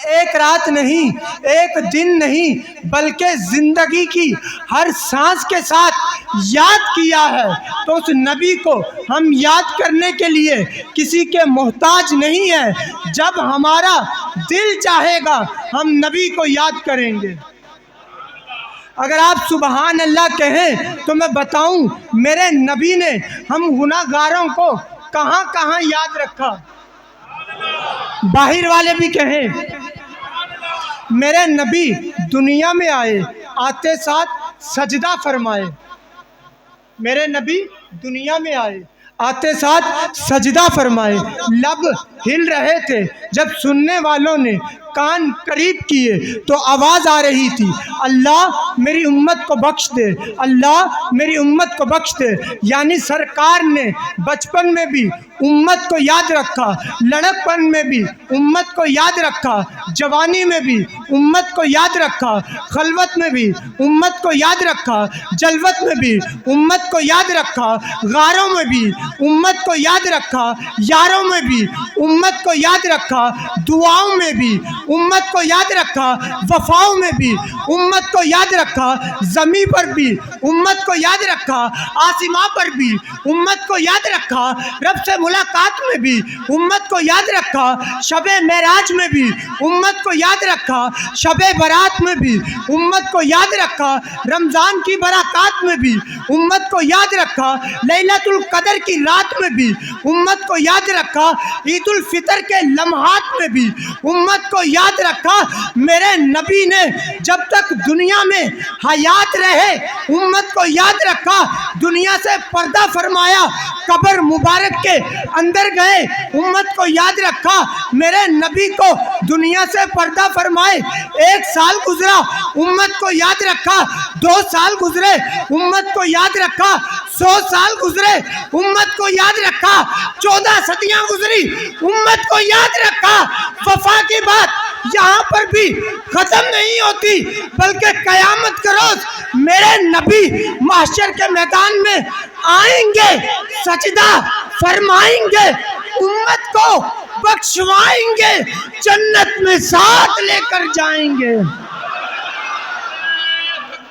ایک رات نہیں، ایک دن نہیں، بلکہ زندگی کی ہر سانس کے ساتھ یاد کیا ہے۔ تو اس نبی کو ہم یاد کرنے کے لیے کسی کے محتاج نہیں ہیں۔ جب ہمارا دل چاہے گا ہم نبی کو یاد کریں گے۔ اگر آپ سبحان اللہ کہیں تو میں بتاؤں میرے نبی نے ہم گناہگاروں کو کہاں کہاں یاد رکھا۔ باہر والے بھی کہیں، میرے نبی دنیا میں آئے، آتے ساتھ سجدہ فرمائے۔ میرے نبی دنیا میں آئے، آتے ساتھ سجدہ فرمائے۔ لب ہل رہے تھے، جب سننے والوں نے کان قریب کیے تو آواز آ رہی تھی، اللہ میری امت کو بخش دے، اللہ میری امت کو بخش دے۔ یعنی سرکار نے بچپن میں بھی امت کو یاد رکھا، لڑکپن میں بھی امت کو یاد رکھا، جوانی میں بھی امت کو یاد رکھا، خلوت میں بھی امت کو یاد رکھا، جلوت میں بھی امت کو یاد رکھا، غاروں میں بھی امت کو یاد رکھا، یاروں میں بھی امت کو یاد رکھا، دعاؤں میں بھی امت کو یاد رکھا، وفاؤں میں بھی امت کو یاد رکھا، زمین پر بھی امت کو یاد رکھا، آسمان پر بھی امت کو یاد رکھا، رب سے ملاقات میں بھی امت کو یاد رکھا، شب معراج میں بھی امت کو یاد رکھا، شب برات میں بھی امت کو یاد رکھا، رمضان کی برکات میں بھی امت کو یاد رکھا، لیلۃ القدر کی رات میں بھی امت کو یاد رکھا، عید الفطر کے لمحات میں بھی امت کو یاد رکھا۔ میرے نبی نے جب تک دنیا میں حیات رہے امت کو یاد رکھا، دنیا سے پردہ فرمایا، قبر مبارک کے اندر گئے امت کو یاد رکھا۔ میرے نبی کو دنیا سے پردہ فرمائے 1 سال گزرا امت کو یاد رکھا، 2 سال گزرے امت کو یاد رکھا، 100 سال گزرے امت کو یاد رکھا، 14 صدیاں گزری امت کو یاد رکھا۔ وفا کی بات یہاں پر بھی ختم نہیں ہوتی، بلکہ قیامت کا روز میرے نبی محشر کے میدان میں آئیں گے، سجدہ فرمائیں گے، امت کو بخشوائیں گے، جنت میں ساتھ لے کر جائیں گے۔